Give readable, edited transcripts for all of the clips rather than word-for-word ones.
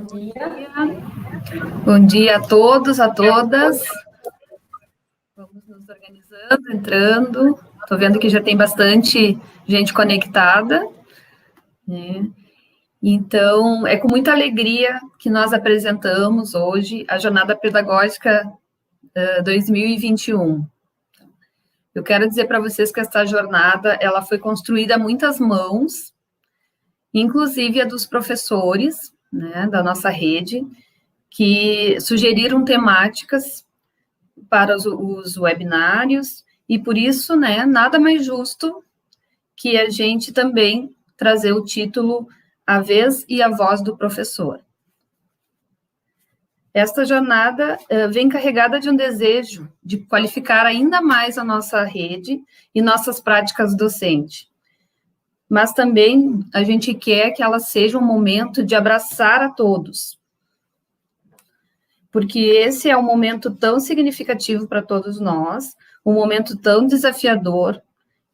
dia. Bom dia a todos, a todas. Vamos nos organizando, entrando. Estou vendo que já tem bastante gente conectada, né? Então, é com muita alegria que nós apresentamos hoje a Jornada Pedagógica 2021. Eu quero dizer para vocês que essa jornada ela foi construída a muitas mãos, inclusive a dos professores, né, da nossa rede, que sugeriram temáticas para os webinários, e por isso, né, nada mais justo que a gente também trazer o título A Vez e a Voz do Professor. Esta jornada vem carregada de um desejo de qualificar ainda mais a nossa rede e nossas práticas docentes. Mas também a gente quer que ela seja um momento de abraçar a todos, porque esse é um momento tão significativo para todos nós, um momento tão desafiador,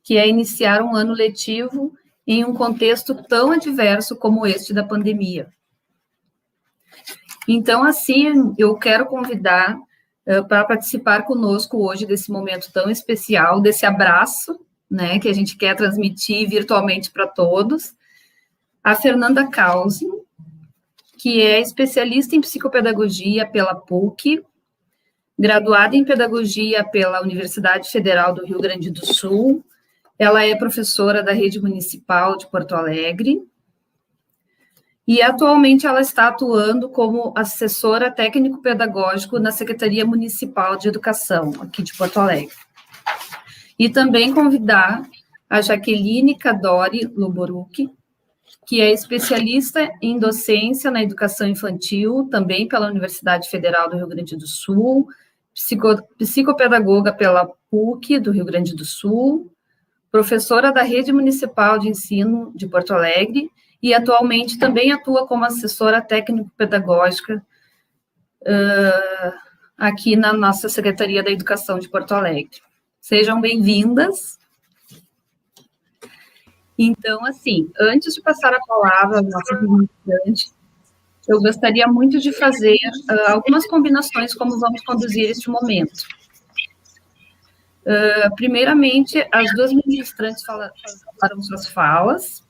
que é iniciar um ano letivo em um contexto tão adverso como este da pandemia. Então, assim, eu quero convidar para participar conosco hoje desse momento tão especial, desse abraço, né, que a gente quer transmitir virtualmente para todos, a Fernanda Causi, que é especialista em psicopedagogia pela PUC, graduada em pedagogia pela Universidade Federal do Rio Grande do Sul. Ela é professora da Rede Municipal de Porto Alegre e atualmente ela está atuando como assessora técnico-pedagógico na Secretaria Municipal de Educação, aqui de Porto Alegre. E também convidar a Jaqueline Cadori Loborucchi, que é especialista em docência na educação infantil, também pela Universidade Federal do Rio Grande do Sul, psicopedagoga pela PUC do Rio Grande do Sul, professora da Rede Municipal de Ensino de Porto Alegre e atualmente também atua como assessora técnico-pedagógica aqui na nossa Secretaria da Educação de Porto Alegre. Sejam bem-vindas. Então, assim, antes de passar a palavra à nossa representante, eu gostaria muito de fazer algumas combinações como vamos conduzir este momento. Primeiramente, as duas ministrantes falaram suas falas,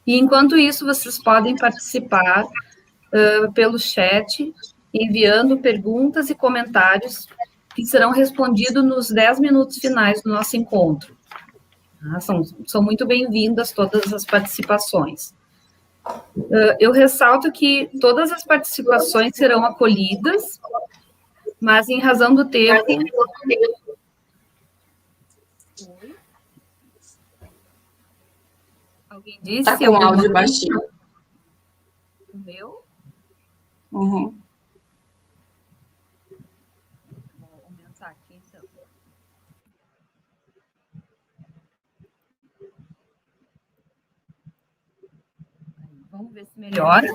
e enquanto isso, vocês podem participar pelo chat, enviando perguntas e comentários que serão respondidos nos 10 minutos finais do nosso encontro. São muito bem-vindas todas as participações. Eu ressalto que todas as participações serão acolhidas, mas em razão do tempo... Alguém disse? Está com áudio baixinho. O meu? Uhum. Vou aumentar aqui, então. Vamos ver se melhora.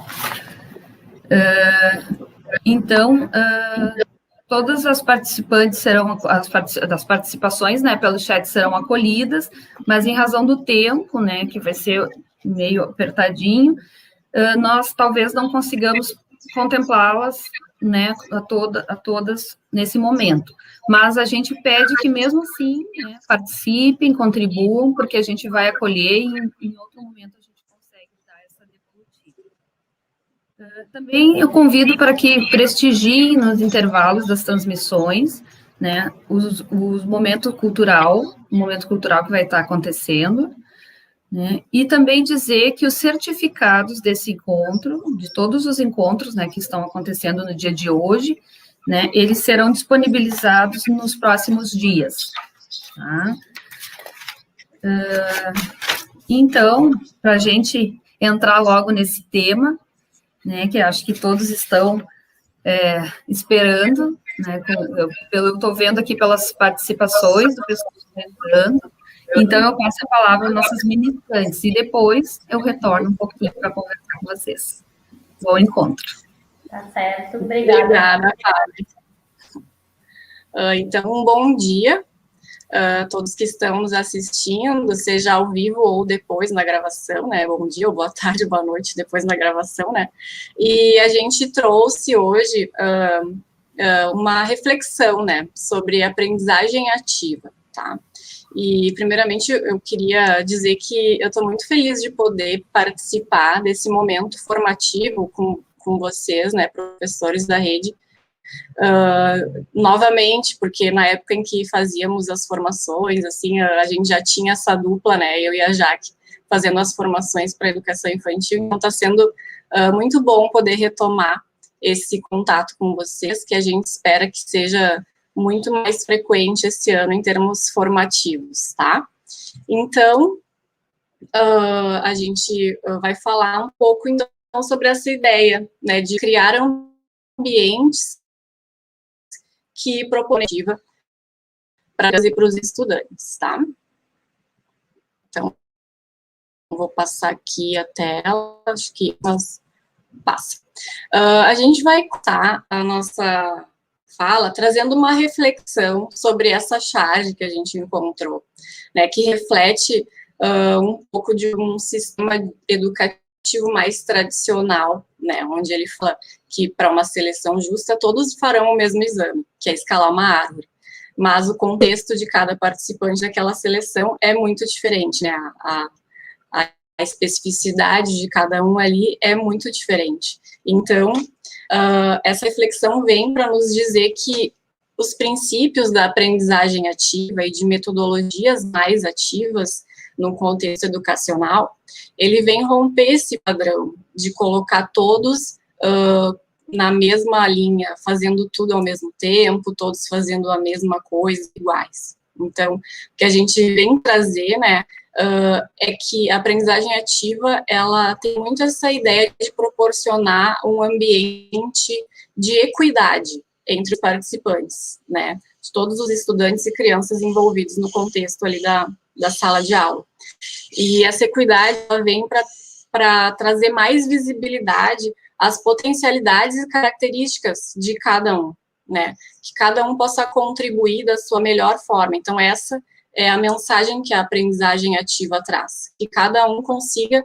Então, todas as participantes serão, das participações, né, pelo chat serão acolhidas, mas em razão do tempo, né, que vai ser meio apertadinho, nós talvez não consigamos contemplá-las, né, a todas nesse momento. Mas a gente pede que mesmo assim, né, participem, contribuam, porque a gente vai acolher e em outro momento a gente consegue dar essa devolutiva. Também eu convido para que prestigiem nos intervalos das transmissões, né, o momento cultural que vai estar acontecendo, né, e também dizer que os certificados desse encontro, de todos os encontros, né, que estão acontecendo no dia de hoje, né, eles serão disponibilizados nos próximos dias, tá? Então, para a gente entrar logo nesse tema, né, que acho que todos estão esperando, né, eu estou vendo aqui pelas participações do pessoal que está entrando, então eu passo a palavra às nossas ministrantes, e depois eu retorno um pouquinho para conversar com vocês. Bom encontro. Tá certo, obrigada. Obrigada, Fábio. Então, um bom dia todos que estão nos assistindo, seja ao vivo ou depois na gravação, né? Bom dia, ou boa tarde, boa noite, depois na gravação, né? E a gente trouxe hoje uma reflexão, né, sobre aprendizagem ativa, tá? E, primeiramente, eu queria dizer que eu estou muito feliz de poder participar desse momento formativo com vocês, né, professores da rede, novamente, porque na época em que fazíamos as formações, assim, a gente já tinha essa dupla, né, eu e a Jaque, fazendo as formações para a educação infantil, então está sendo muito bom poder retomar esse contato com vocês, que a gente espera que seja muito mais frequente esse ano em termos formativos, tá? Então, a gente vai falar um pouco, então, sobre essa ideia, né, de criar ambientes que propõem para trazer para os estudantes, tá? Então, vou passar aqui a tela, acho que passa. A gente vai contar a nossa fala trazendo uma reflexão sobre essa charge que a gente encontrou, né, que reflete um pouco de um sistema educativo mais tradicional, né, onde ele fala que para uma seleção justa todos farão o mesmo exame, que é escalar uma árvore, mas o contexto de cada participante daquela seleção é muito diferente, né, a especificidade de cada um ali é muito diferente. Então, essa reflexão vem para nos dizer que os princípios da aprendizagem ativa e de metodologias mais ativas no contexto educacional, ele vem romper esse padrão de colocar todos na mesma linha, fazendo tudo ao mesmo tempo, todos fazendo a mesma coisa, iguais. Então, o que a gente vem trazer, né, é que a aprendizagem ativa, ela tem muito essa ideia de proporcionar um ambiente de equidade entre os participantes, né, de todos os estudantes e crianças envolvidos no contexto ali da sala de aula. E essa equidade, ela vem para trazer mais visibilidade às potencialidades e características de cada um, né, que cada um possa contribuir da sua melhor forma. Então, essa é a mensagem que a aprendizagem ativa traz, que cada um consiga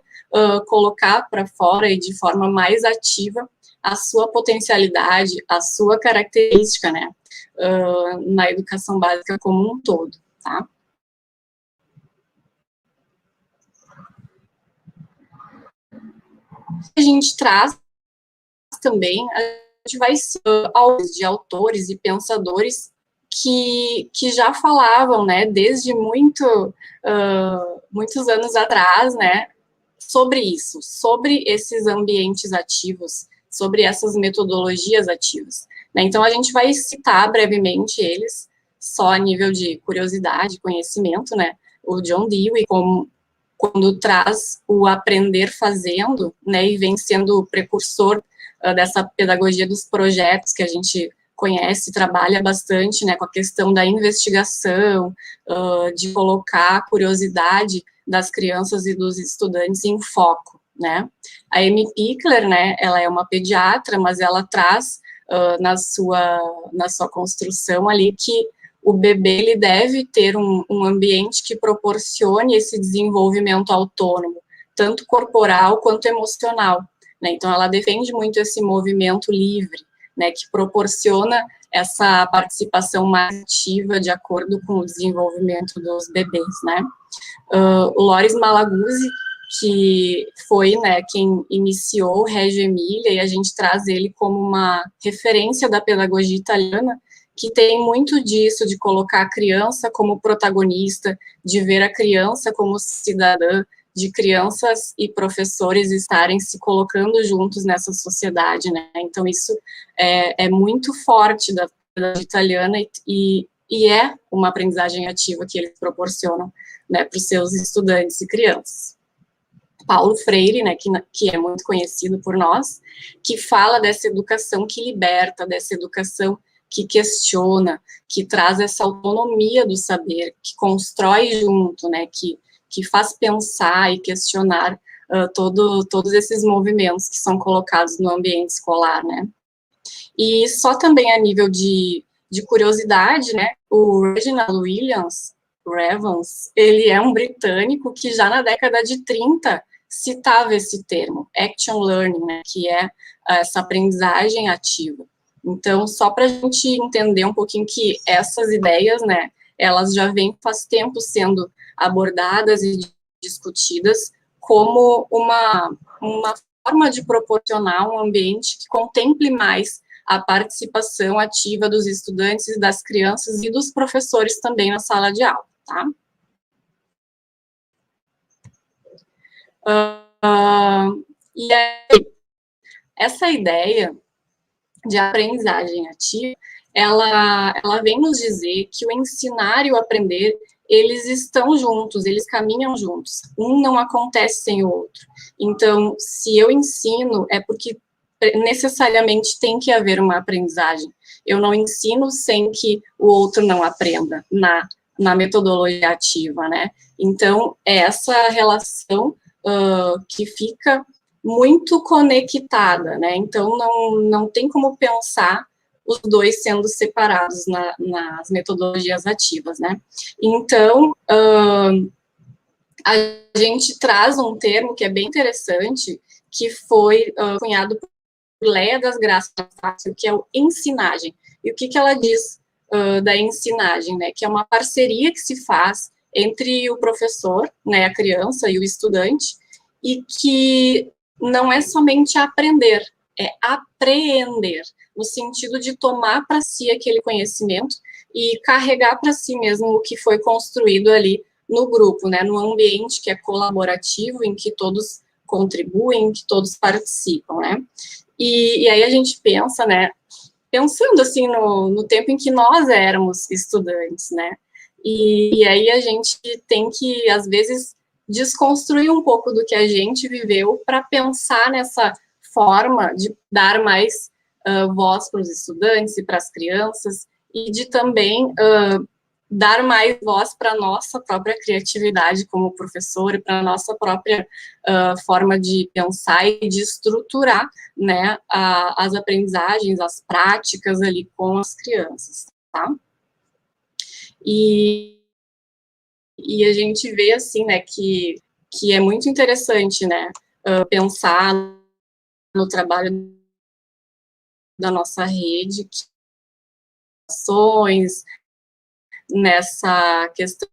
colocar para fora e de forma mais ativa a sua potencialidade, a sua característica, né, na educação básica como um todo, tá? A gente traz também, a gente vai de autores e pensadores que já falavam, né, desde muitos anos atrás, né, sobre isso, sobre esses ambientes ativos, sobre essas metodologias ativas, né? Então, a gente vai citar brevemente eles, só a nível de curiosidade, conhecimento, né? O John Dewey, quando traz o aprender fazendo, né, e vem sendo o precursor dessa pedagogia dos projetos que a gente conhece, trabalha bastante, né, com a questão da investigação, de colocar a curiosidade das crianças e dos estudantes em foco, né. A Amy Pickler, né, ela é uma pediatra, mas ela traz na sua construção ali que o bebê, ele deve ter um ambiente que proporcione esse desenvolvimento autônomo, tanto corporal quanto emocional, né. Então, ela defende muito esse movimento livre, né, que proporciona essa participação mais ativa de acordo com o desenvolvimento dos bebês, né. O Loris Malaguzzi, que foi, né, quem iniciou o Reggio Emilia, e a gente traz ele como uma referência da pedagogia italiana, que tem muito disso, de colocar a criança como protagonista, de ver a criança como cidadã, de crianças e professores estarem se colocando juntos nessa sociedade, né? Então, isso é muito forte da pedagogia italiana e é uma aprendizagem ativa que eles proporcionam, né, para os seus estudantes e crianças. Paulo Freire, né, que é muito conhecido por nós, que fala dessa educação que liberta, dessa educação que questiona, que traz essa autonomia do saber, que constrói junto, né, que faz pensar e questionar todos esses movimentos que são colocados no ambiente escolar, né. E só também a nível de curiosidade, né, o Reginald Williams, Revans, ele é um britânico que já na década de 30 citava esse termo, action learning, né, que é essa aprendizagem ativa. Então, só para a gente entender um pouquinho que essas ideias, né, elas já vêm faz tempo sendo abordadas e discutidas como uma forma de proporcionar um ambiente que contemple mais a participação ativa dos estudantes, das crianças e dos professores também na sala de aula, tá? E aí, essa ideia de aprendizagem ativa, ela vem nos dizer que o ensinar e o aprender, eles estão juntos, eles caminham juntos. Um não acontece sem o outro. Então, se eu ensino, é porque necessariamente tem que haver uma aprendizagem. Eu não ensino sem que o outro não aprenda na metodologia ativa, né? Então, é essa relação que fica muito conectada, né? Então, não tem como pensar os dois sendo separados nas metodologias ativas, né? Então, a gente traz um termo que é bem interessante, que foi cunhado por Léa das Graças, que é o ensinagem. E o que ela diz da ensinagem, né? Que é uma parceria que se faz entre o professor, né, a criança e o estudante, e que não é somente aprender, é apreender, no sentido de tomar para si aquele conhecimento e carregar para si mesmo o que foi construído ali no grupo, né, no ambiente que é colaborativo, em que todos contribuem, em que todos participam, né. E aí a gente pensa, né, pensando assim no tempo em que nós éramos estudantes, né, e aí a gente tem que, às vezes, desconstruir um pouco do que a gente viveu para pensar nessa forma de dar mais voz para os estudantes e para as crianças, e de também dar mais voz para a nossa própria criatividade como professor e para a nossa própria forma de pensar e de estruturar, né, as aprendizagens, as práticas ali com as crianças, tá? E a gente vê, assim, né, que é muito interessante, né, pensar no trabalho da nossa rede, ações nessa questão,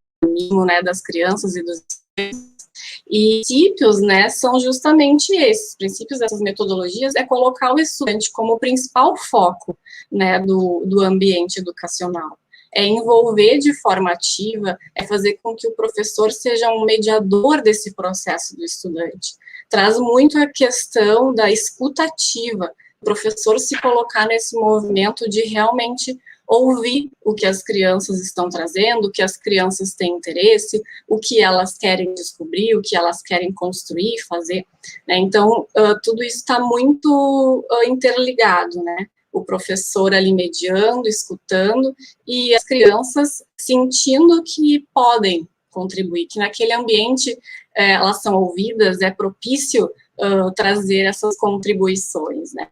né, das crianças e dos e princípios, né, são justamente esses princípios dessas metodologias, é colocar o estudante como o principal foco, né, do ambiente educacional. É envolver de forma ativa, é fazer com que o professor seja um mediador desse processo do estudante. Traz muito a questão da escuta ativa, o professor se colocar nesse movimento de realmente ouvir o que as crianças estão trazendo, o que as crianças têm interesse, o que elas querem descobrir, o que elas querem construir, fazer, né? Então, tudo isso está muito interligado, né? O professor ali mediando, escutando, e as crianças sentindo que podem contribuir, que naquele ambiente elas são ouvidas, é propício trazer essas contribuições, né?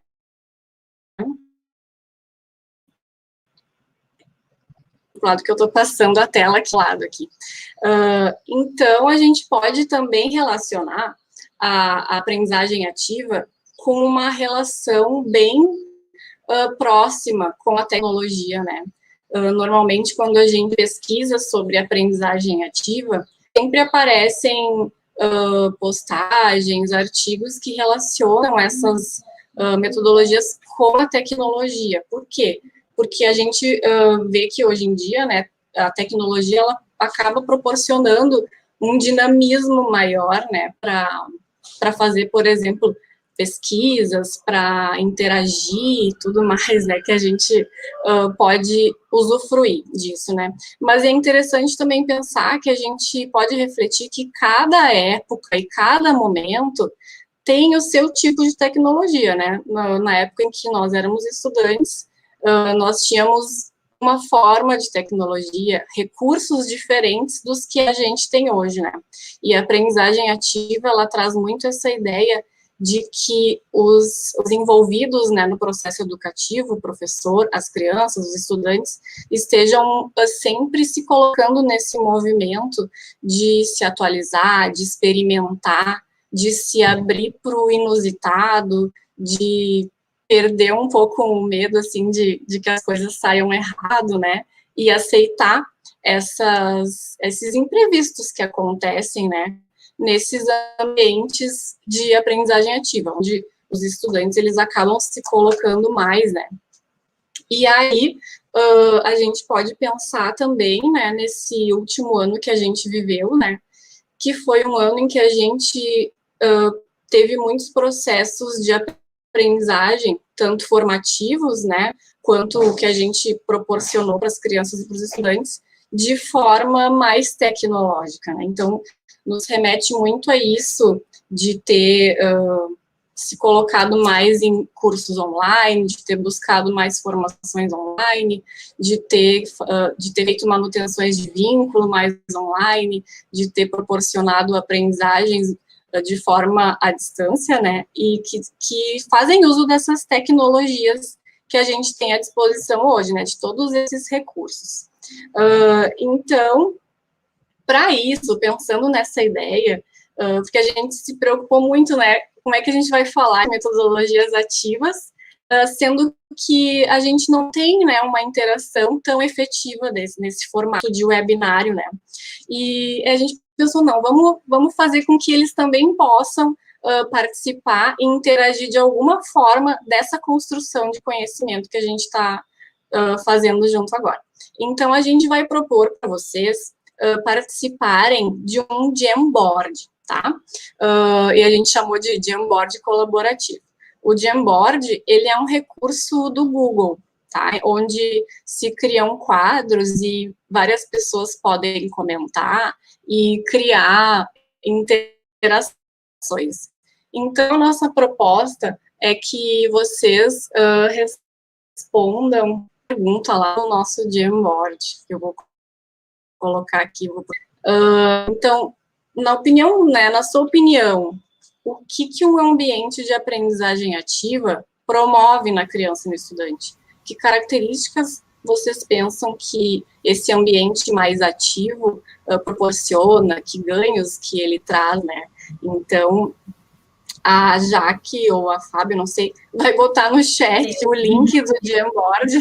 Lado que eu estou passando a tela aqui, lado aqui. Então, a gente pode também relacionar a aprendizagem ativa com uma relação bem próxima com a tecnologia, né? Normalmente, quando a gente pesquisa sobre aprendizagem ativa, sempre aparecem postagens, artigos que relacionam essas metodologias com a tecnologia. Por quê? Porque a gente vê que hoje em dia, né, a tecnologia ela acaba proporcionando um dinamismo maior, né, para fazer, por exemplo, pesquisas, para interagir e tudo mais, né, que a gente pode usufruir disso, né. Mas é interessante também pensar que a gente pode refletir que cada época e cada momento tem o seu tipo de tecnologia, né. Na época em que nós éramos estudantes, nós tínhamos uma forma de tecnologia, recursos diferentes dos que a gente tem hoje, né? E a aprendizagem ativa, ela traz muito essa ideia de que os envolvidos, né, no processo educativo, o professor, as crianças, os estudantes, estejam sempre se colocando nesse movimento de se atualizar, de experimentar, de se abrir para o inusitado, de perder um pouco o medo, assim, de que as coisas saiam errado, né, e aceitar esses imprevistos que acontecem, né, nesses ambientes de aprendizagem ativa, onde os estudantes, eles acabam se colocando mais, né. E aí, a gente pode pensar também, né, nesse último ano que a gente viveu, né, que foi um ano em que a gente teve muitos processos de aprendizagem, tanto formativos, né, quanto o que a gente proporcionou para as crianças e para os estudantes, de forma mais tecnológica, né. Então, nos remete muito a isso, de ter se colocado mais em cursos online, de ter buscado mais formações online, de ter feito manutenções de vínculo mais online, de ter proporcionado aprendizagens de forma à distância, né, e que fazem uso dessas tecnologias que a gente tem à disposição hoje, né, de todos esses recursos. Então, para isso, pensando nessa ideia, porque a gente se preocupou muito, né, como é que a gente vai falar de metodologias ativas, sendo que a gente não tem, né, uma interação tão efetiva nesse formato de webinário, né, e a gente pensou, não, vamos fazer com que eles também possam participar e interagir de alguma forma dessa construção de conhecimento que a gente está fazendo junto agora. Então, a gente vai propor para vocês participarem de um Jamboard, tá? E a gente chamou de Jamboard colaborativo. O Jamboard, ele é um recurso do Google, tá? Onde se criam quadros e várias pessoas podem comentar e criar interações. Então, nossa proposta é que vocês respondam pergunta lá no nosso Jamboard, que eu vou colocar aqui. Então, na sua opinião, o que um ambiente de aprendizagem ativa promove na criança e no estudante? Que características vocês pensam que esse ambiente mais ativo proporciona, que ganhos que ele traz, né? Então, a Jaque ou a Fábio, não sei, vai botar no chat o link do Jamboard.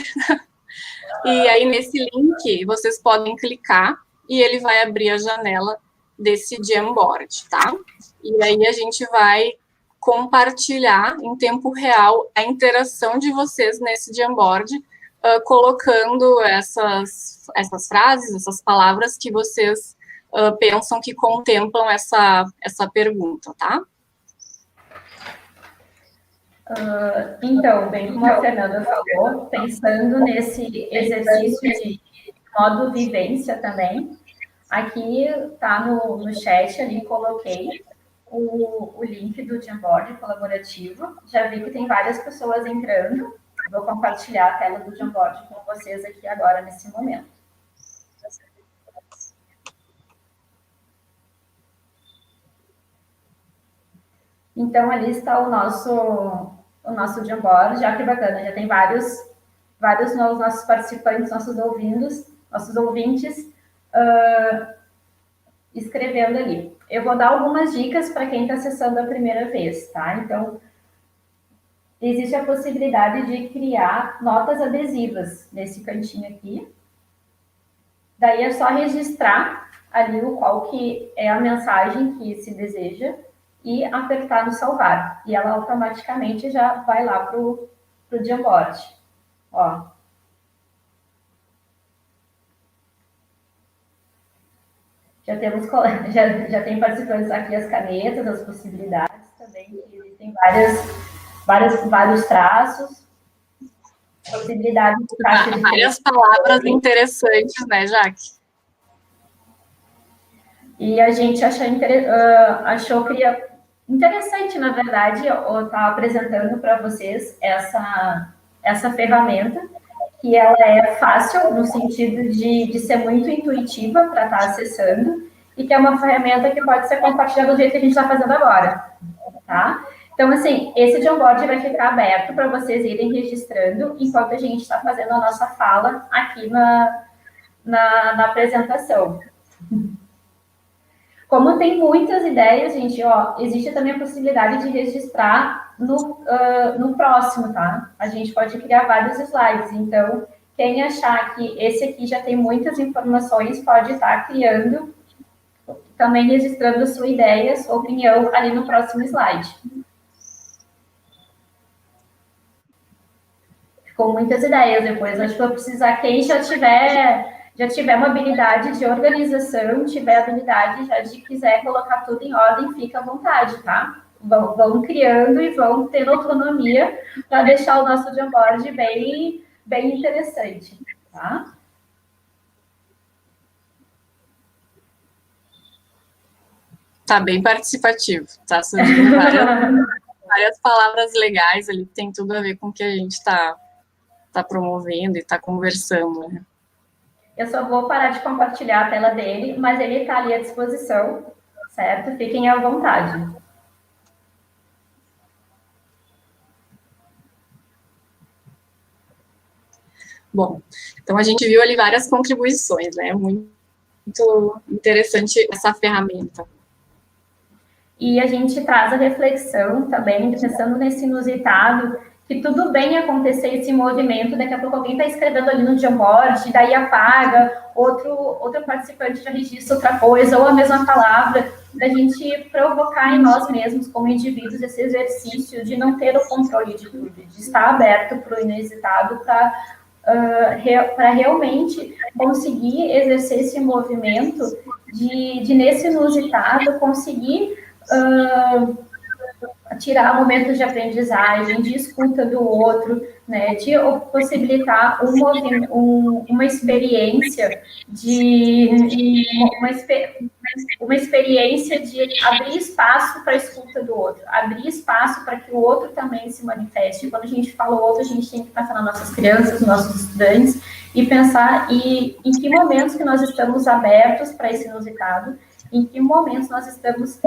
E aí, nesse link, vocês podem clicar e ele vai abrir a janela desse Jamboard, tá? E aí, a gente vai compartilhar em tempo real a interação de vocês nesse Jamboard, colocando essas frases, essas palavras que vocês pensam que contemplam essa pergunta, tá? Então, bem como a Fernanda falou, pensando nesse exercício de modo vivência também, aqui está no chat, ali coloquei o link do Jamboard colaborativo, já vi que tem várias pessoas entrando, vou compartilhar a tela do Jamboard com vocês aqui agora, nesse momento. Então, ali está o nosso Jamboard, já que bacana, já tem vários nossos participantes, nossos ouvintes, escrevendo ali. Eu vou dar algumas dicas para quem está acessando a primeira vez, tá? Então, existe a possibilidade de criar notas adesivas nesse cantinho aqui. Daí é só registrar ali qual que é a mensagem que se deseja e apertar no salvar. E ela automaticamente já vai lá para o Jamboard. Ó. Já tem participantes aqui as canetas, as possibilidades também, que existem vários traços, possibilidades de caixa de várias palavras interessantes, né, Jaque? E a gente achou que interessante, na verdade, eu estar apresentando para vocês essa ferramenta, que ela é fácil, no sentido de ser muito intuitiva para estar acessando, e que é uma ferramenta que pode ser compartilhada do jeito que a gente está fazendo agora, tá? Então, assim, esse Jamboard vai ficar aberto para vocês irem registrando enquanto a gente está fazendo a nossa fala aqui na apresentação. Como tem muitas ideias, gente, ó, existe também a possibilidade de registrar no próximo, tá? A gente pode criar vários slides, então, quem achar que esse aqui já tem muitas informações, pode estar criando, também registrando sua ideia, sua opinião ali no próximo slide. Ficou muitas ideias depois, acho que vou precisar, quem já tiver uma habilidade de organização, tiver habilidade já de quiser colocar tudo em ordem, fica à vontade, tá? Vão criando e vão tendo autonomia para deixar o nosso Jamboard bem interessante, tá? Tá bem participativo, tá surgindo várias palavras legais ali, que tem tudo a ver com o que a gente tá promovendo e tá conversando, né? Eu só vou parar de compartilhar a tela dele, mas ele está ali à disposição, certo? Fiquem à vontade. Bom, então a gente viu ali várias contribuições, né? Muito interessante essa ferramenta. E a gente traz a reflexão também, pensando nesse inusitado, que tudo bem acontecer esse movimento, daqui a pouco alguém está escrevendo ali no Jamboard, daí apaga, outro participante já registra outra coisa, ou a mesma palavra, da gente provocar em nós mesmos, como indivíduos, esse exercício de não ter o controle de tudo, de estar aberto para o inusitado, para realmente conseguir exercer esse movimento de nesse inusitado, conseguir tirar momentos de aprendizagem, de escuta do outro, né, de possibilitar uma experiência uma experiência de abrir espaço para a escuta do outro, abrir espaço para que o outro também se manifeste. Quando a gente fala o outro, a gente tem que pensar nas nossas crianças, nos nossos estudantes, e pensar em que momentos que nós estamos abertos para esse inusitado, em que momentos nós estamos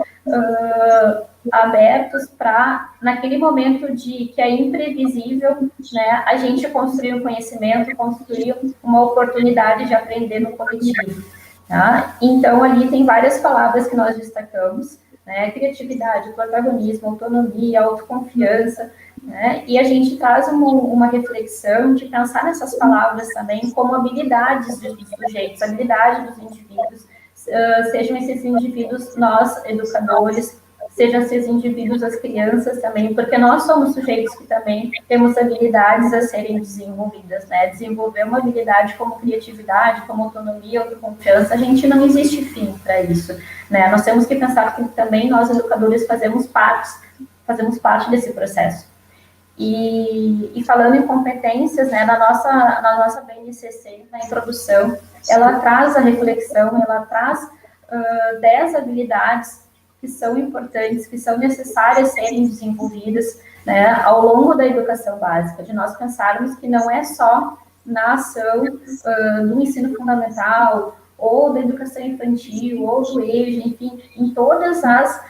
abertos para, naquele momento que é imprevisível, né, a gente construir um conhecimento, construir uma oportunidade de aprender no coletivo. Tá? Então, ali tem várias palavras que nós destacamos, né, criatividade, protagonismo, autonomia, autoconfiança, né, e a gente traz uma reflexão de pensar nessas palavras também como habilidades dos sujeitos, habilidade dos indivíduos, sejam esses indivíduos nós, educadores, sejam esses indivíduos as crianças também, porque nós somos sujeitos que também temos habilidades a serem desenvolvidas, né? Desenvolver uma habilidade como criatividade, como autonomia, autoconfiança, a gente não existe fim para isso, né? Nós temos que pensar que também nós, educadores, fazemos parte desse processo. E falando em competências, né, na nossa BNCC, na introdução, ela traz a reflexão, ela traz 10 habilidades que são importantes, que são necessárias serem desenvolvidas, né, ao longo da educação básica, de nós pensarmos que não é só na ação do ensino fundamental, ou da educação infantil, ou do EJA, enfim, em todas as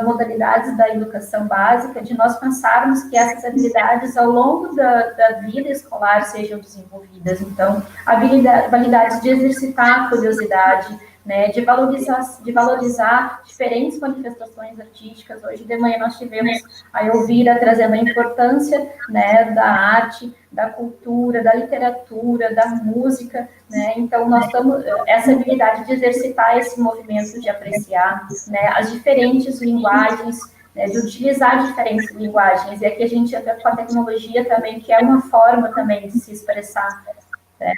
modalidades da educação básica, de nós pensarmos que essas habilidades ao longo da vida escolar sejam desenvolvidas. Então, habilidades de exercitar a curiosidade, né, de valorizar diferentes manifestações artísticas. Hoje de manhã nós tivemos a Elvira trazendo a importância, né, da arte, da cultura, da literatura, da música, né? Então nós estamos essa habilidade de exercitar esse movimento de apreciar, né, as diferentes linguagens, né, de utilizar diferentes linguagens. E aqui a gente entra com a tecnologia também, que é uma forma também de se expressar, né?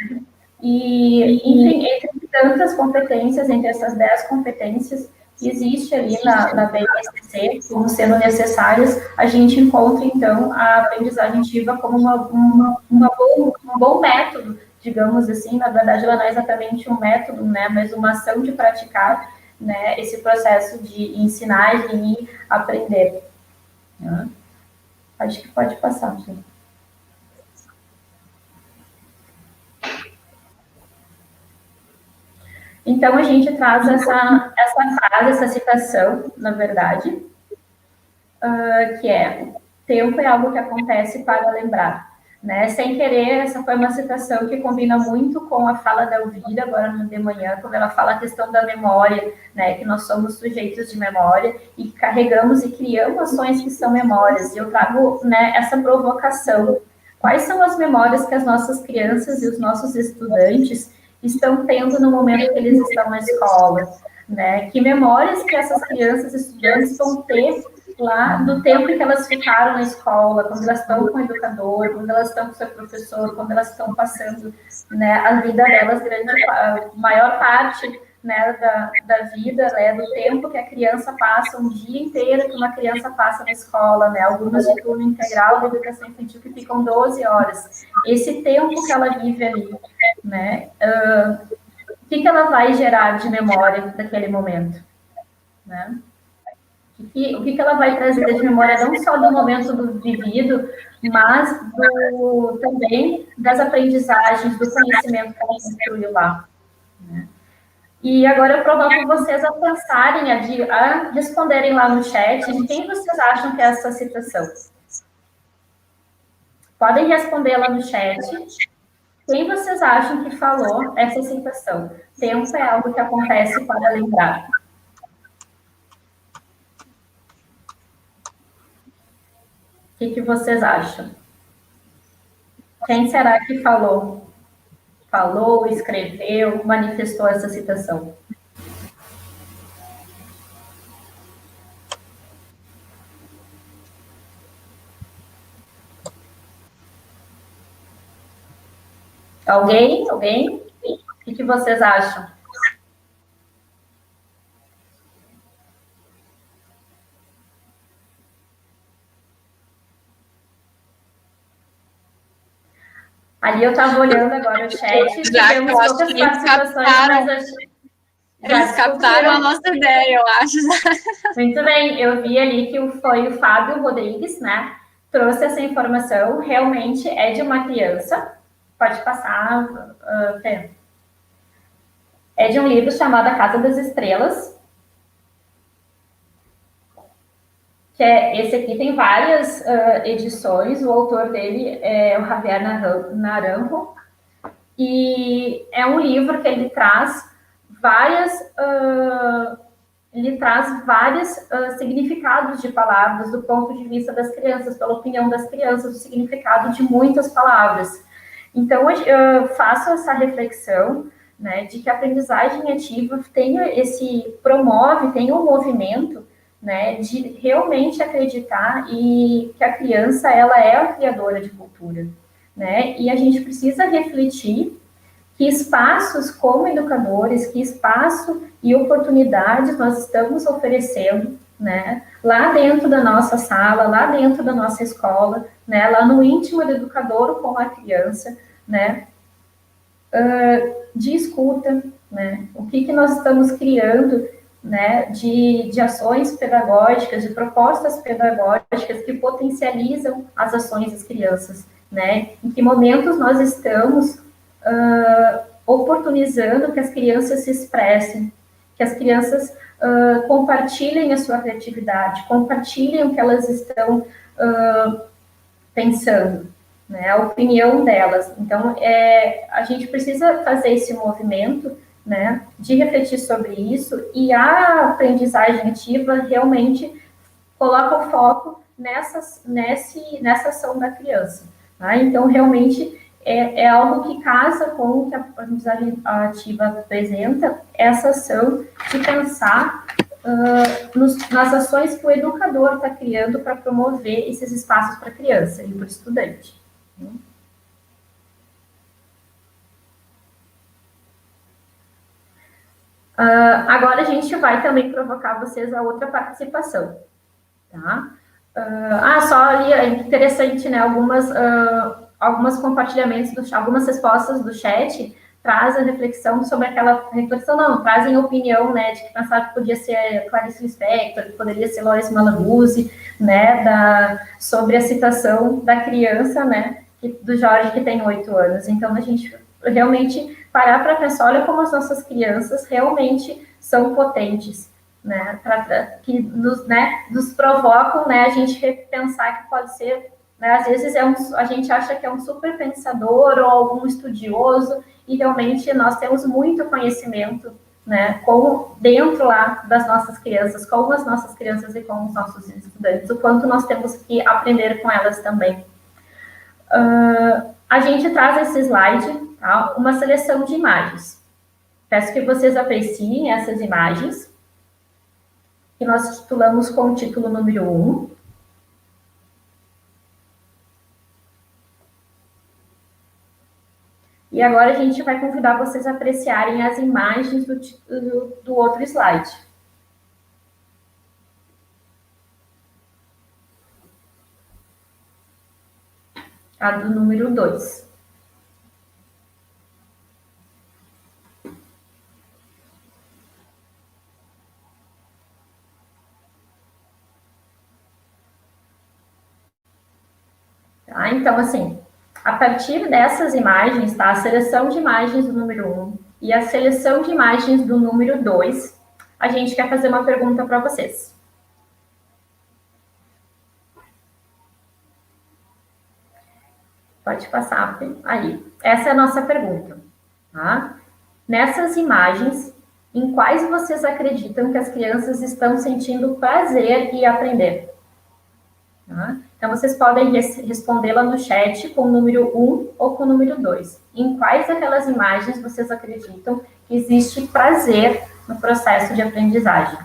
E, enfim, entre tantas competências, entre essas 10 competências que existe ali na BNCC, como sendo necessárias, a gente encontra, então, a aprendizagem ativa como um bom método, digamos assim. Na verdade, ela não é exatamente um método, né, mas uma ação de praticar, né, esse processo de ensinar e aprender. Acho que pode passar, gente. Então, a gente traz essa frase, essa citação, na verdade, que é: tempo é algo que acontece para lembrar. Né? Sem querer, essa foi uma citação que combina muito com a fala da Elvira, agora de manhã, quando ela fala a questão da memória, né? Que nós somos sujeitos de memória e carregamos e criamos ações que são memórias. E eu trago, né, essa provocação. Quais são as memórias que as nossas crianças e os nossos estudantes estão tendo no momento que eles estão na escola? Né? Que memórias que essas crianças e estudantes vão ter lá do tempo que elas ficaram na escola, quando elas estão com o educador, quando elas estão com o seu professor, quando elas estão passando, né, a vida delas, maior parte, né, da vida, né, do tempo que a criança passa, um dia inteiro que uma criança passa na escola, né, alunos de turno integral da educação infantil que ficam 12 horas. Esse tempo que ela vive ali, né, o que ela vai gerar de memória daquele momento, né? O que ela vai trazer de memória, não só do momento do vivido, mas também das aprendizagens, do conhecimento que ela construiu lá. Né? E agora eu provoco vocês a pensarem, a responderem lá no chat de quem vocês acham que é essa citação. Podem responder lá no chat. Quem vocês acham que falou essa citação? Tempo é algo que acontece para lembrar. O que vocês acham? Quem será que falou? Falou, escreveu, manifestou essa citação? Alguém? Alguém? O que vocês acham? Ali eu estava olhando agora o chat, tivemos poucas participações, mas eles captaram a nossa ideia, eu acho. Muito bem, eu vi ali que foi o Fábio Rodrigues, né? Trouxe essa informação, realmente é de uma criança. Pode passar, tempo. É de um livro chamado A Casa das Estrelas. Que esse aqui tem várias edições, o autor dele é o Javier Naranjo, e é um livro que ele traz vários significados de palavras do ponto de vista das crianças, pela opinião das crianças, o significado de muitas palavras. Então, eu faço essa reflexão, né, de que a aprendizagem ativa promove um movimento, né, de realmente acreditar e que a criança, ela é a criadora de cultura, né, e a gente precisa refletir que espaços como educadores, que espaço e oportunidades nós estamos oferecendo, né, lá dentro da nossa sala, lá dentro da nossa escola, né, lá no íntimo do educador com a criança, né, de escuta, né, o que nós estamos criando, né, de ações pedagógicas, de propostas pedagógicas que potencializam as ações das crianças, né, em que momentos nós estamos oportunizando que as crianças se expressem, que as crianças compartilhem a sua criatividade, compartilhem o que elas estão pensando, né, a opinião delas. Então, a gente precisa fazer esse movimento, né, de refletir sobre isso, e a aprendizagem ativa realmente coloca o foco nessa ação da criança. Tá? Então, realmente, é algo que casa com o que a aprendizagem ativa apresenta, essa ação de pensar nas ações que o educador está criando para promover esses espaços para a criança e para o estudante. Agora a gente vai também provocar vocês a outra participação, tá? Só ali é interessante, né? Algumas compartilhamentos, algumas respostas do chat trazem reflexão sobre trazem opinião, né? De que pensava que podia ser Clarice Lispector, que poderia ser Laurice Malaguzzi, né? Sobre a citação da criança, né? Do Jorge, que tem 8 anos. Então, a gente realmente parar para pensar, olha como as nossas crianças realmente são potentes, né, que nos provocam, né, a gente repensar que pode ser, né, às vezes a gente acha que é um super pensador ou algum estudioso, e realmente nós temos muito conhecimento, né, dentro lá das nossas crianças, com as nossas crianças e com os nossos estudantes, o quanto nós temos que aprender com elas também. A gente traz esse slide, tá, uma seleção de imagens. Peço que vocês apreciem essas imagens, que nós titulamos com o título número 1. E agora a gente vai convidar vocês a apreciarem as imagens do outro slide. A do número 2. Tá? Então, assim, a partir dessas imagens, tá? A seleção de imagens do número 1 e a seleção de imagens do número 2, a gente quer fazer uma pergunta para vocês. Pode passar aí. Essa é a nossa pergunta. Tá? Nessas imagens, em quais vocês acreditam que as crianças estão sentindo prazer em aprender? Tá? Então, vocês podem responder lá no chat com o número 1 ou com o número 2. Em quais daquelas imagens vocês acreditam que existe prazer no processo de aprendizagem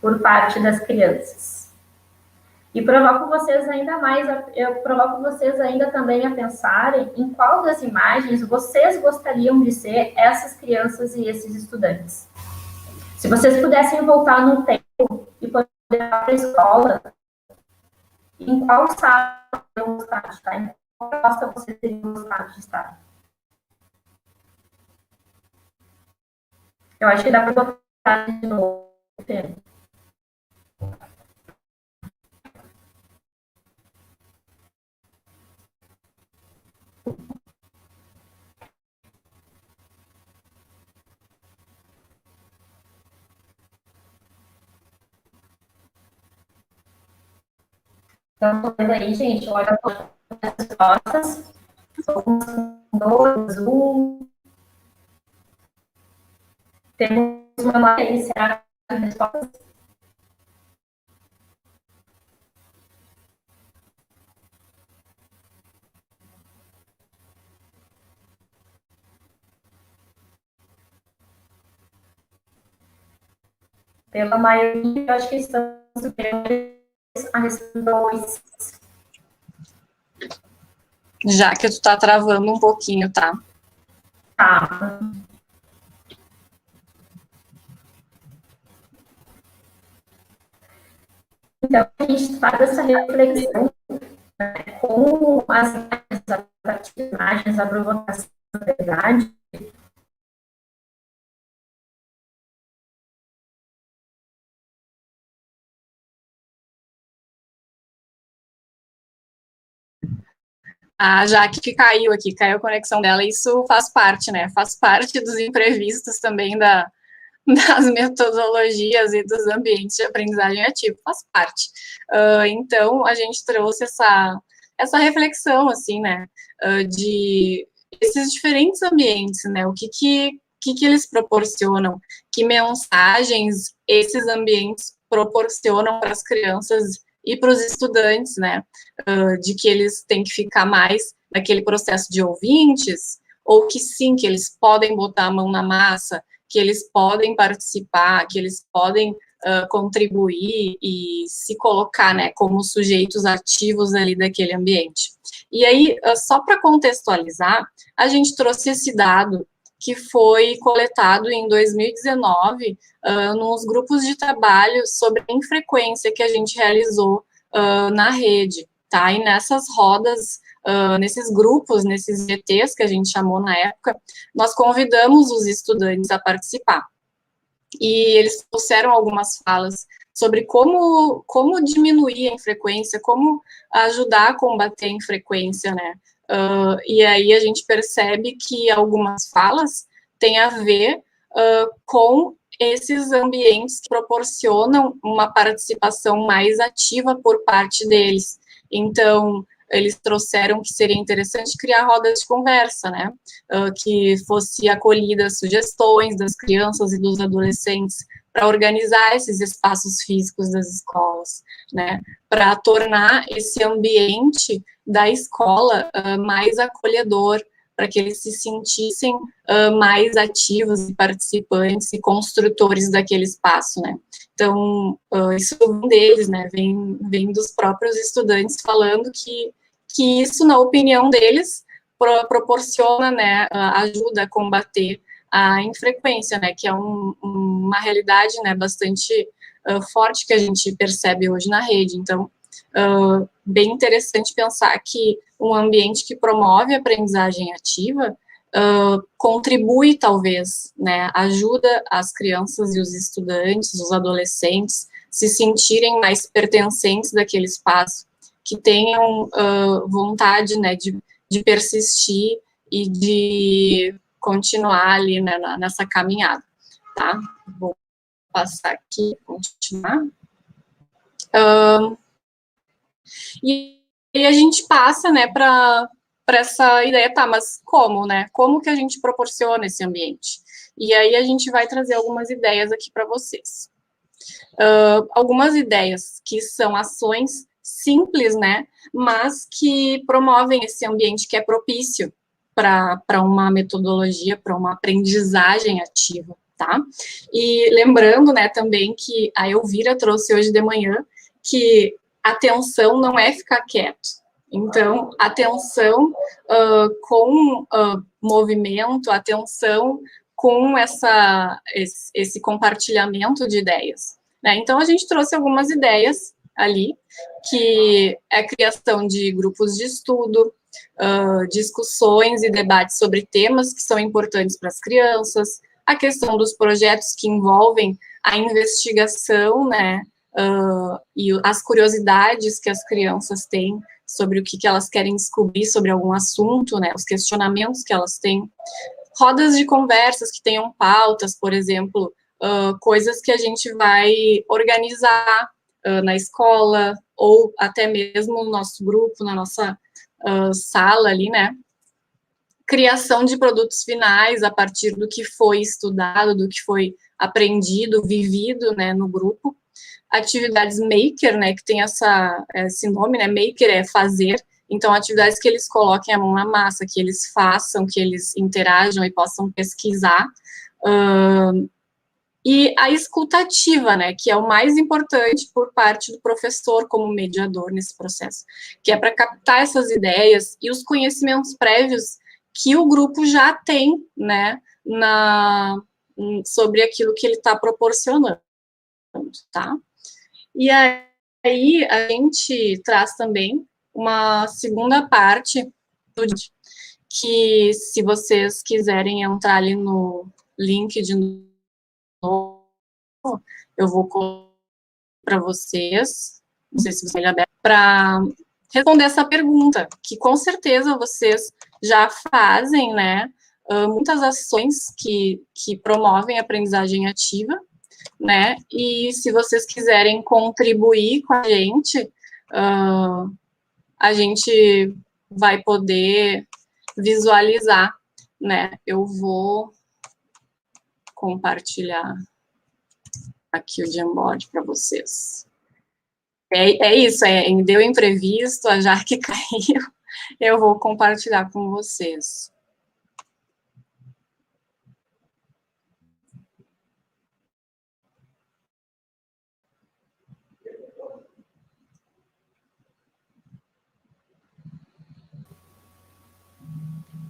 por parte das crianças? E provoco vocês ainda mais, eu provoco vocês ainda também a pensarem em qual das imagens vocês gostariam de ser essas crianças e esses estudantes. Se vocês pudessem voltar no tempo e poder ir para a escola, em qual sala vocês gostariam de estar? Em qual classe vocês teriam gostado de estar? Eu acho que dá para botar de novo o tempo. Então, tô vendo aí, gente, olha as respostas. Dois, um. Temos uma maioria inicial de respostas. Pela maioria, eu acho que estamos a resposta 2. Já que tu tá travando um pouquinho, tá? Tá. Então, a gente faz essa reflexão, né, com as imagens, a provocação da verdade. A Jaque que caiu aqui, caiu a conexão dela, isso faz parte, né? Faz parte dos imprevistos também das metodologias e dos ambientes de aprendizagem ativa, faz parte. Então, a gente trouxe essa reflexão, assim, né, de esses diferentes ambientes, né, o que eles proporcionam, que mensagens esses ambientes proporcionam para as crianças e para os estudantes, né, de que eles têm que ficar mais naquele processo de ouvintes, ou que sim, que eles podem botar a mão na massa, que eles podem participar, que eles podem contribuir e se colocar, né, como sujeitos ativos ali daquele ambiente. E aí, só para contextualizar, a gente trouxe esse dado que foi coletado em 2019 nos grupos de trabalho sobre a infrequência que a gente realizou na rede, tá? E nessas rodas, nesses grupos, nesses GTs que a gente chamou na época, nós convidamos os estudantes a participar. E eles trouxeram algumas falas sobre como diminuir a infrequência, como ajudar a combater a infrequência, né? E aí a gente percebe que algumas falas têm a ver com esses ambientes que proporcionam uma participação mais ativa por parte deles. Então, eles trouxeram que seria interessante criar rodas de conversa, né, que fosse acolhidas sugestões das crianças e dos adolescentes para organizar esses espaços físicos das escolas, né, para tornar esse ambiente da escola mais acolhedor, para que eles se sentissem mais ativos e participantes e construtores daquele espaço, né. Então, isso vem deles, né, vem dos próprios estudantes falando que isso, na opinião deles, proporciona, né, ajuda a combater a infrequência, né, que é uma realidade, né, bastante forte que a gente percebe hoje na rede. Então, bem interessante pensar que um ambiente que promove a aprendizagem ativa contribui, talvez, né, ajuda as crianças e os estudantes, os adolescentes, se sentirem mais pertencentes daquele espaço, que tenham vontade, né, de persistir e de continuar ali, né, nessa caminhada, tá? Vou passar aqui, continuar. E a gente passa, né, para essa ideia, tá, mas como, né? Como que a gente proporciona esse ambiente? E aí a gente vai trazer algumas ideias aqui para vocês. Algumas ideias que são ações simples, né, mas que promovem esse ambiente que é propício para uma metodologia, para uma aprendizagem ativa, tá? E lembrando, né, também que a Elvira trouxe hoje de manhã que atenção não é ficar quieto. Então, atenção com movimento, atenção com esse compartilhamento de ideias, né? Então, a gente trouxe algumas ideias ali, que é a criação de grupos de estudo, discussões e debates sobre temas que são importantes para as crianças, a questão dos projetos que envolvem a investigação, né, e as curiosidades que as crianças têm sobre o que elas querem descobrir sobre algum assunto, né, os questionamentos que elas têm, rodas de conversas que tenham pautas, por exemplo, coisas que a gente vai organizar na escola, ou até mesmo no nosso grupo, na nossa sala ali, né, criação de produtos finais a partir do que foi estudado, do que foi aprendido, vivido, né, no grupo, atividades maker, né, que tem esse nome, né, maker é fazer, então atividades que eles coloquem a mão na massa, que eles façam, que eles interajam e possam pesquisar, e a escutativa, né, que é o mais importante por parte do professor como mediador nesse processo, que é para captar essas ideias e os conhecimentos prévios que o grupo já tem, né, sobre aquilo que ele está proporcionando, tá? E aí a gente traz também uma segunda parte, que se vocês quiserem entrar ali no link de novo, eu vou colocar para vocês, não sei se você é aberto, para responder essa pergunta, que com certeza vocês já fazem, né, muitas ações que promovem a aprendizagem ativa, né, e se vocês quiserem contribuir com a gente vai poder visualizar, né, eu vou compartilhar aqui o Jamboard para vocês. É isso, deu imprevisto, a Jaque caiu, eu vou compartilhar com vocês.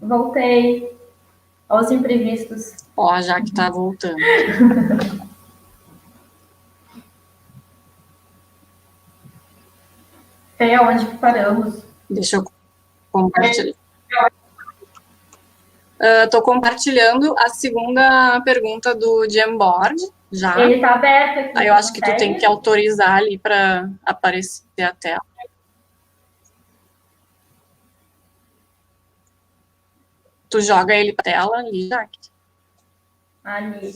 Voltei aos imprevistos. Ó, a Jaque tá voltando. Fê, onde que paramos? Deixa eu compartilhar. Estou compartilhando a segunda pergunta do Jamboard, já. Ele está aberto aqui. Aí eu acho que tu tem que autorizar ali para aparecer a tela. Tu joga ele para a tela ali, Jaque. Ali.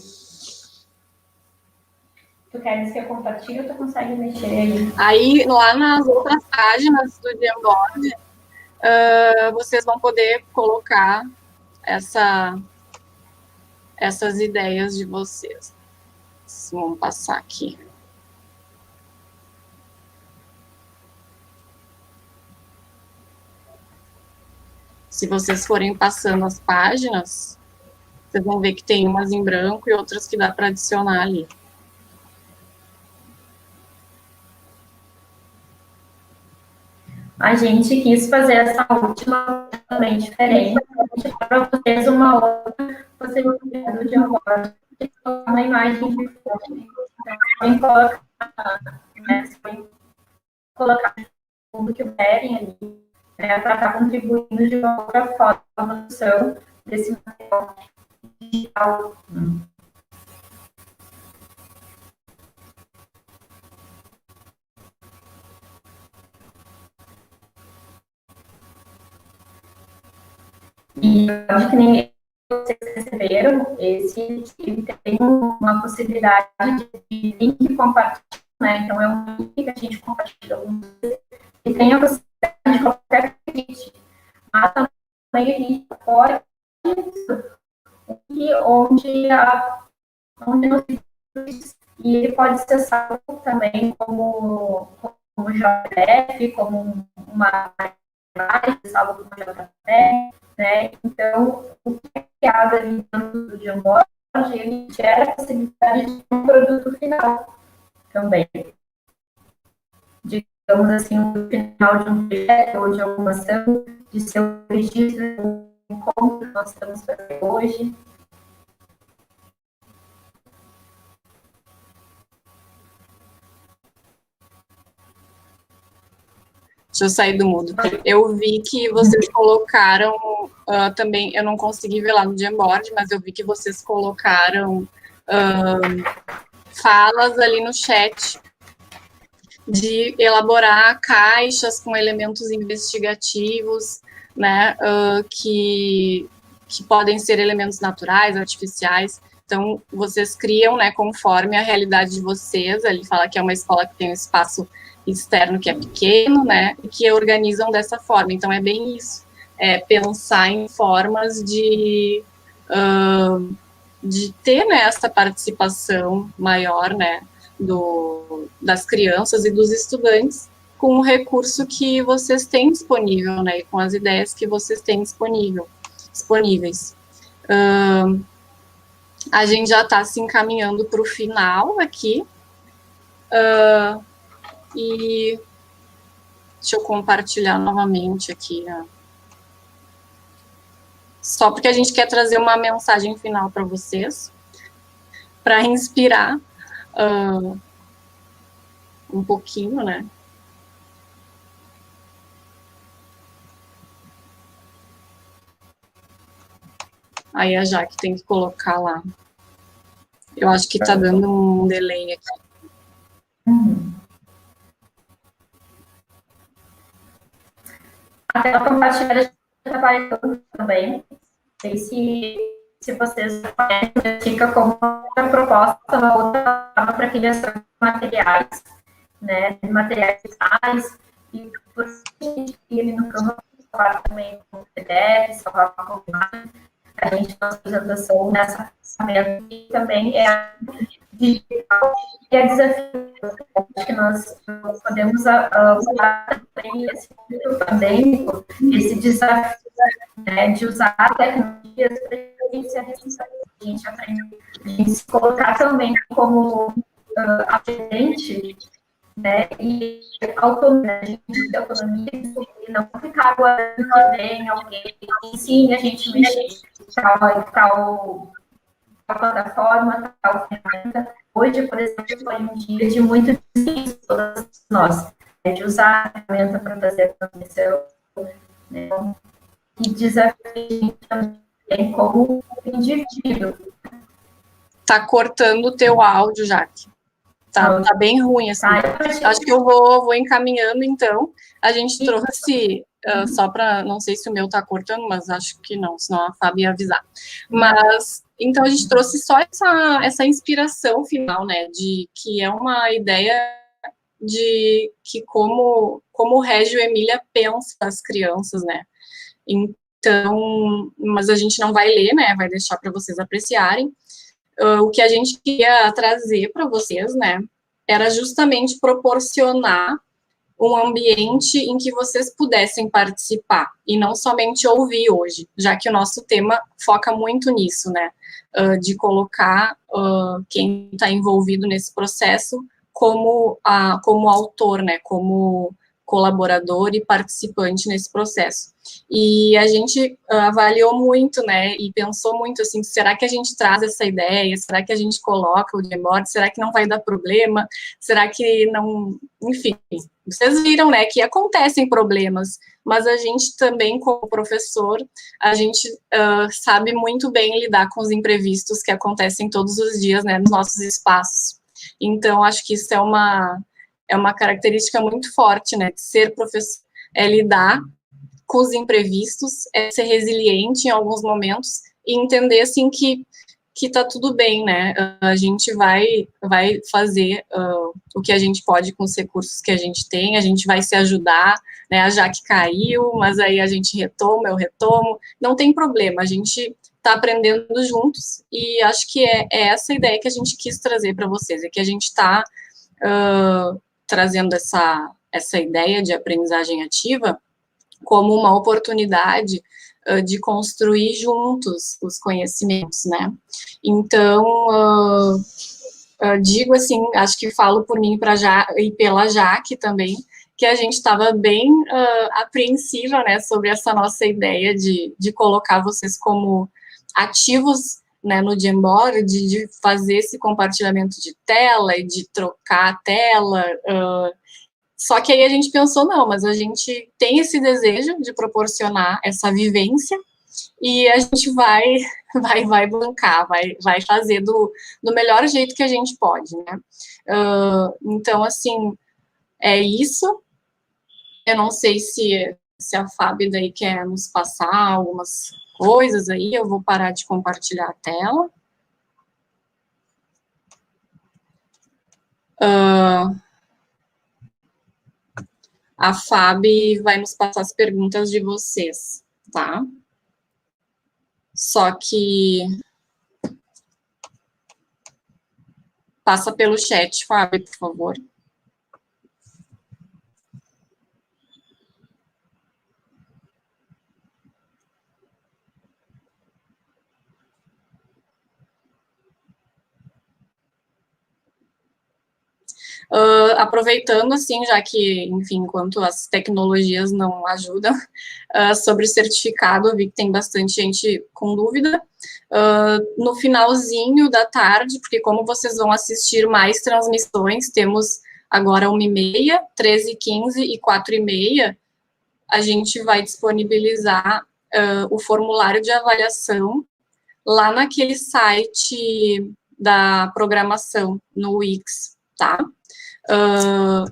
Tu queres que eu compartilhe ou tu consegue mexer aí? Aí, lá nas outras páginas do Jamboard, vocês vão poder colocar essas ideias de vocês. Vamos passar aqui. Se vocês forem passando as páginas, vocês vão ver que tem umas em branco e outras que dá para adicionar ali. A gente quis fazer essa última também diferente, para vocês uma outra possibilidade do Jamboard, de colocar uma imagem de fundo. Então, podem colocar, né, colocar o fundo que querem ali, né, para estar contribuindo de uma outra forma para a produção desse material digital. E eu acho que nem vocês receberam, esse tem uma possibilidade de link compartilhado, né? Então, é um link que a gente compartilha e tem a possibilidade de qualquer link. Mas também a gente pode onde não existe, e ele pode ser salvo também como JPF, como uma salvo como JPF, né? Então, o que é criado ali dentro do Jamboard, ele gera a possibilidade de um produto final também. Digamos assim, no final de um projeto ou de alguma ação, de seu registro, um encontro que nós estamos fazendo hoje. Deixa eu sair do mudo. Eu vi que vocês colocaram também, eu não consegui ver lá no Jamboard, mas eu vi que vocês colocaram falas ali no chat de elaborar caixas com elementos investigativos, né, que podem ser elementos naturais, artificiais. Então, vocês criam, né, conforme a realidade de vocês. Ele fala que é uma escola que tem um espaço externo que é pequeno, né, e que organizam dessa forma. Então, é bem isso, pensar em formas de ter, né, essa participação maior, né, das crianças e dos estudantes com o recurso que vocês têm disponível, né, e com as ideias que vocês têm disponíveis. A gente já está se encaminhando para o final aqui. E deixa eu compartilhar novamente aqui, só porque a gente quer trazer uma mensagem final para vocês, para inspirar um pouquinho, né? Aí a Jaque tem que colocar lá. Eu acho que está dando um delay aqui. A tela compartilhada está aparecendo também. Não sei se vocês conhecem, fica como uma proposta, uma outra forma para criação de materiais, né? Materiais digitais, e por isso a gente cria no Canva também com PDF, salvar com imagem. A gente faz apresentação nessa ferramenta que também é digital e é desafio. Acho que nós podemos usar esse período pandêmico, esse desafio, né, de usar tecnologias para a gente aprender, a gente se colocar também como aprendente, né, e autonomia, e não ficar aguardando que vem alguém que ensine a gente mexer tal plataforma, tal ferramenta. Hoje, por exemplo, foi um dia de muito desafio para todos nós, né, de usar a ferramenta para fazer a transmissão, né, e desafio também como indivíduo. Tá cortando o teu áudio, Jaque. Tá bem ruim, assim. Acho que eu vou encaminhando, então. A gente trouxe, só para, não sei se o meu tá cortando, mas acho que não, senão a Fábio ia avisar. Mas Então, a gente trouxe só essa inspiração final, né, de que é uma ideia de que como o Régio Emília pensa as crianças, né. Então, mas a gente não vai ler, né, vai deixar para vocês apreciarem. O que a gente queria trazer para vocês, né, era justamente proporcionar um ambiente em que vocês pudessem participar, e não somente ouvir hoje, já que o nosso tema foca muito nisso, né, de colocar quem está envolvido nesse processo como autor, né, como colaborador e participante nesse processo. E a gente avaliou muito, né, e pensou muito, assim, será que a gente traz essa ideia, será que a gente coloca o Jamboard, será que não vai dar problema, será que não, enfim, vocês viram, né, que acontecem problemas, mas a gente também, como professor, a gente sabe muito bem lidar com os imprevistos que acontecem todos os dias, né, nos nossos espaços. Então, acho que isso é uma característica muito forte, né, de ser professor, é lidar com os imprevistos, é ser resiliente em alguns momentos e entender, assim, que tá tudo bem, né, a gente vai fazer o que a gente pode com os recursos que a gente tem, a gente vai se ajudar, né, a Jaque caiu, mas aí a gente retoma, eu retomo, não tem problema, a gente está aprendendo juntos, e acho que é essa ideia que a gente quis trazer para vocês, é que a gente está trazendo essa ideia de aprendizagem ativa como uma oportunidade de construir juntos os conhecimentos, né? Então, digo assim, acho que falo por mim e pela Jaque também, que a gente estava bem apreensiva, né, sobre essa nossa ideia de colocar vocês como ativos, né, no Jamboard, de fazer esse compartilhamento de tela e de trocar a tela, só que aí a gente pensou, não, mas a gente tem esse desejo de proporcionar essa vivência e a gente vai bancar, vai fazer do melhor jeito que a gente pode, né? Então, assim, é isso. Eu não sei se a Fábio daí quer nos passar algumas coisas aí, eu vou parar de compartilhar a tela. A Fábio vai nos passar as perguntas de vocês, tá? Só que passa pelo chat, Fábio, por favor. Aproveitando, assim, já que, enfim, enquanto as tecnologias não ajudam, sobre o certificado, eu vi que tem bastante gente com dúvida. No finalzinho da tarde, porque como vocês vão assistir mais transmissões, temos agora 1h30, 13h15 e 4h30, a gente vai disponibilizar o formulário de avaliação lá naquele site da programação, no Wix, tá?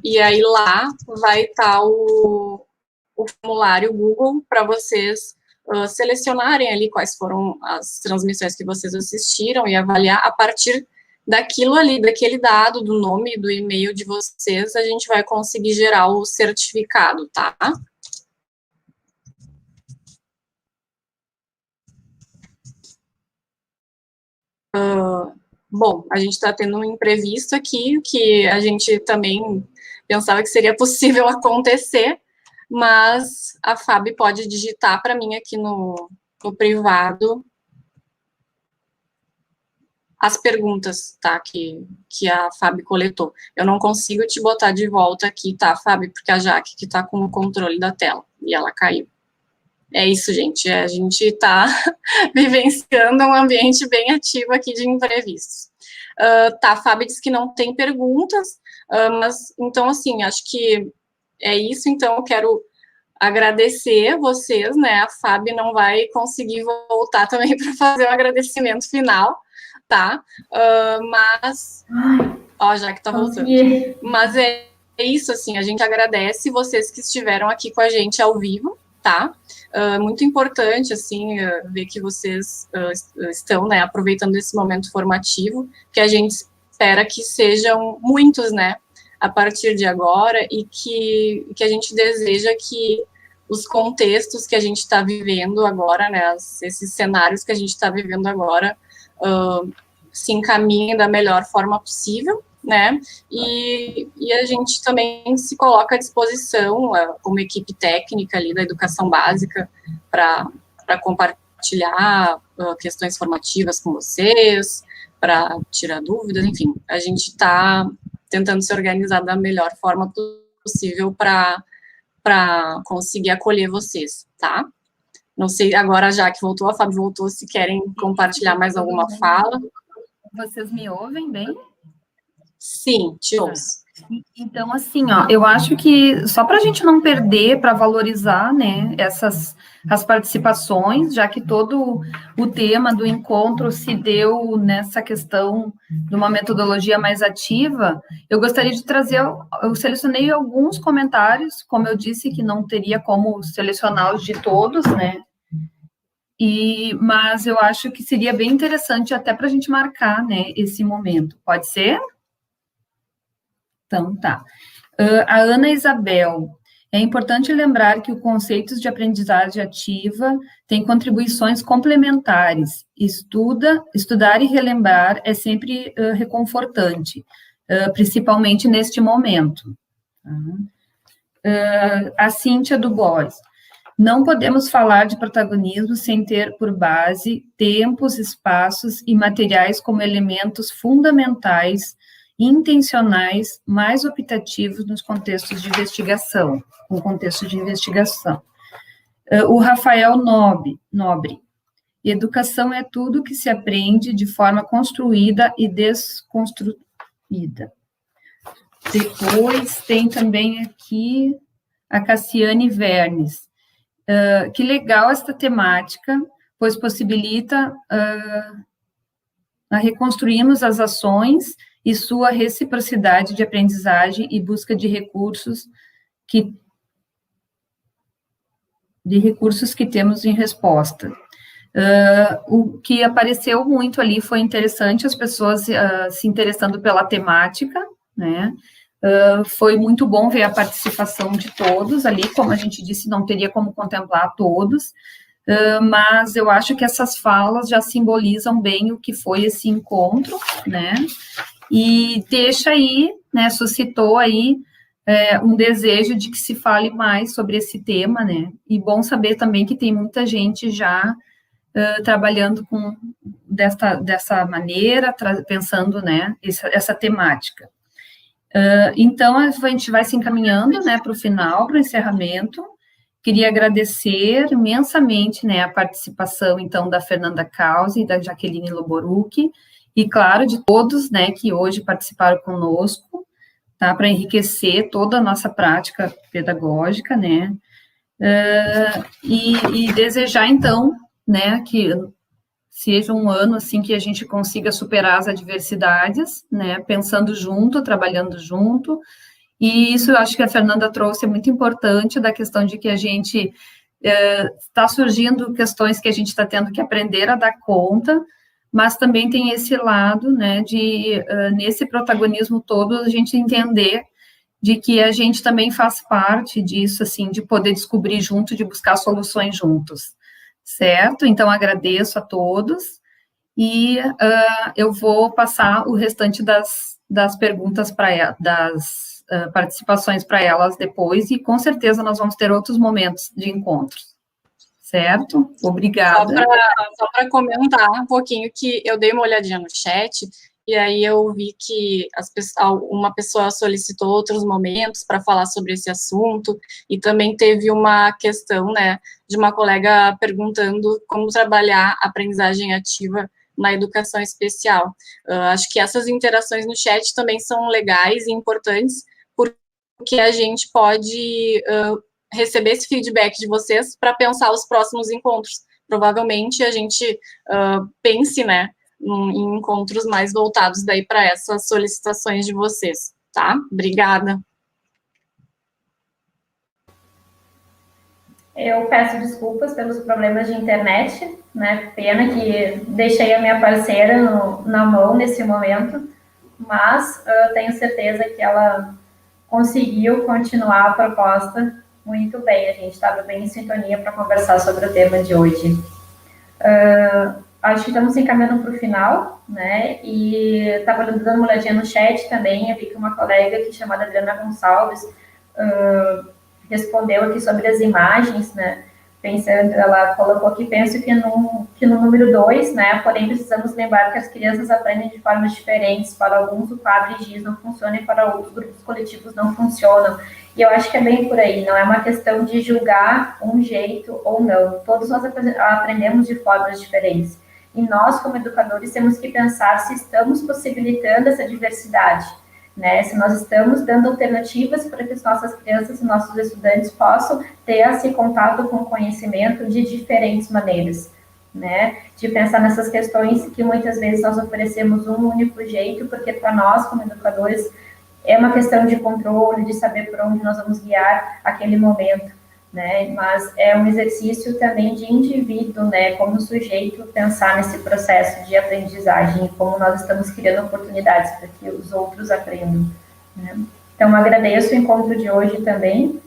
E aí lá vai estar o formulário Google para vocês selecionarem ali quais foram as transmissões que vocês assistiram e avaliar a partir daquilo ali, daquele dado, do nome e do e-mail de vocês, a gente vai conseguir gerar o certificado, tá? Bom, a gente está tendo um imprevisto aqui, que a gente também pensava que seria possível acontecer, mas a Fábio pode digitar para mim aqui no privado as perguntas, tá, que a Fábio coletou. Eu não consigo te botar de volta aqui, tá, Fábio, porque a Jaque que está com o controle da tela, e ela caiu. É isso, gente, a gente está vivenciando um ambiente bem ativo aqui de imprevistos. Tá, a Fábio disse que não tem perguntas, mas, então, assim, acho que é isso, então eu quero agradecer vocês, né, a Fábio não vai conseguir voltar também para fazer o agradecimento final, tá, mas, ó, já que tá voltando, mas é isso, assim, a gente agradece vocês que estiveram aqui com a gente ao vivo, tá? Muito importante, assim, ver que vocês estão, né, aproveitando esse momento formativo, que a gente espera que sejam muitos, né, a partir de agora, e que a gente deseja que os contextos que a gente está vivendo agora, né, esses cenários que a gente está vivendo agora, se encaminhem da melhor forma possível, né, e a gente também se coloca à disposição, como equipe técnica ali da educação básica, para compartilhar questões formativas com vocês, para tirar dúvidas, enfim, a gente está tentando se organizar da melhor forma possível para conseguir acolher vocês, tá? Não sei, agora já que voltou, a Fábio voltou, se querem compartilhar mais alguma fala. Vocês me ouvem bem? Sim, te ouço. Então, assim, ó, eu acho que só para a gente não perder, para valorizar, né, as participações, já que todo o tema do encontro se deu nessa questão de uma metodologia mais ativa, eu gostaria de trazer, eu selecionei alguns comentários, como eu disse, que não teria como selecionar os de todos, né, mas eu acho que seria bem interessante até para a gente marcar, né, esse momento. Pode ser? Então, tá. A Ana Isabel, é importante lembrar que o conceito de aprendizagem ativa tem contribuições complementares. Estudar e relembrar é sempre reconfortante, principalmente neste momento. A Cíntia Dubois, não podemos falar de protagonismo sem ter por base tempos, espaços e materiais como elementos fundamentais intencionais mais optativos nos contextos de investigação, no contexto de investigação. O Rafael Nobre, educação é tudo que se aprende de forma construída e desconstruída. Depois tem também aqui a Cassiane Vernes. Que legal esta temática, pois possibilita a reconstruirmos as ações e sua reciprocidade de aprendizagem e busca de recursos que temos em resposta. O que apareceu muito ali foi interessante, as pessoas se interessando pela temática, né? Foi muito bom ver a participação de todos ali, como a gente disse, não teria como contemplar todos, mas eu acho que essas falas já simbolizam bem o que foi esse encontro, né? E deixa aí, né, suscitou aí um desejo de que se fale mais sobre esse tema, né, e bom saber também que tem muita gente já trabalhando dessa maneira, pensando, né, essa temática. Então, a gente vai se encaminhando, né, para o final, para o encerramento. Queria agradecer imensamente, né, a participação, então, da Fernanda Causi e da Jaqueline Loborucchi, e, claro, de todos, né, que hoje participaram conosco, tá, para enriquecer toda a nossa prática pedagógica, né, e desejar, então, né, que seja um ano, assim, que a gente consiga superar as adversidades, né, pensando junto, trabalhando junto, e isso eu acho que a Fernanda trouxe, é muito importante, da questão de que a gente está surgindo questões que a gente está tendo que aprender a dar conta, mas também tem esse lado, né, de, nesse protagonismo todo, a gente entender de que a gente também faz parte disso, assim, de poder descobrir junto, de buscar soluções juntos, certo? Então, agradeço a todos, e eu vou passar o restante das perguntas das participações para elas depois, e com certeza nós vamos ter outros momentos de encontros. Certo? Obrigada. Só para comentar um pouquinho, que eu dei uma olhadinha no chat, e aí eu vi que uma pessoa solicitou outros momentos para falar sobre esse assunto, e também teve uma questão, né, de uma colega perguntando como trabalhar a aprendizagem ativa na educação especial. Acho que essas interações no chat também são legais e importantes, porque a gente pode receber esse feedback de vocês para pensar os próximos encontros. Provavelmente a gente pense, né, em encontros mais voltados daí para essas solicitações de vocês, tá? Obrigada. Eu peço desculpas pelos problemas de internet, né? Pena que deixei a minha parceira na mão nesse momento, mas tenho certeza que ela conseguiu continuar a proposta muito bem. A gente estava bem em sintonia para conversar sobre o tema de hoje. Acho que estamos encaminhando para o final, né? E estava dando uma olhadinha no chat também. Eu vi que uma colega aqui chamada Adriana Gonçalves respondeu aqui sobre as imagens, né? Pensando, ela colocou aqui, penso que no número 2, né? Porém, precisamos lembrar que as crianças aprendem de formas diferentes. Para alguns, o quadro e giz não funciona e para outros, grupos coletivos não funcionam. E eu acho que é bem por aí. Não é uma questão de julgar um jeito ou não. Todos nós aprendemos de formas diferentes. E nós, como educadores, temos que pensar se estamos possibilitando essa diversidade, né? Se nós estamos dando alternativas para que as nossas crianças e nossos estudantes possam ter esse contato com o conhecimento de diferentes maneiras, né? De pensar nessas questões que muitas vezes nós oferecemos um único jeito, porque para nós, como educadores, é uma questão de controle, de saber por onde nós vamos guiar aquele momento, né? Mas é um exercício também de indivíduo, né? Como sujeito, pensar nesse processo de aprendizagem e como nós estamos criando oportunidades para que os outros aprendam, né? Então, agradeço o encontro de hoje também.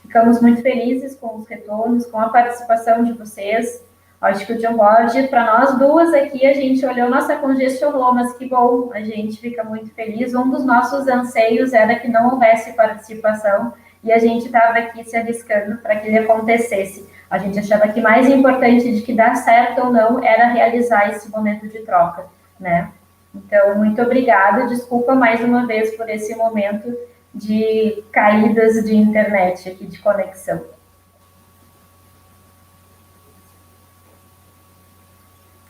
Ficamos muito felizes com os retornos, com a participação de vocês. Acho que o John Board, para nós duas aqui, a gente olhou, nossa, congestionou, mas que bom, a gente fica muito feliz. Um dos nossos anseios era que não houvesse participação, e a gente estava aqui se arriscando para que ele acontecesse. A gente achava que mais importante de que dar certo ou não era realizar esse momento de troca, né? Então, muito obrigada, desculpa mais uma vez por esse momento de caídas de internet aqui, de conexão.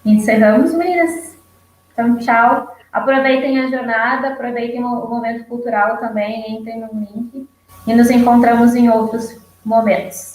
Encerramos, meninas? Então, tchau. Aproveitem a jornada, aproveitem o momento cultural também, entrem no link e nos encontramos em outros momentos.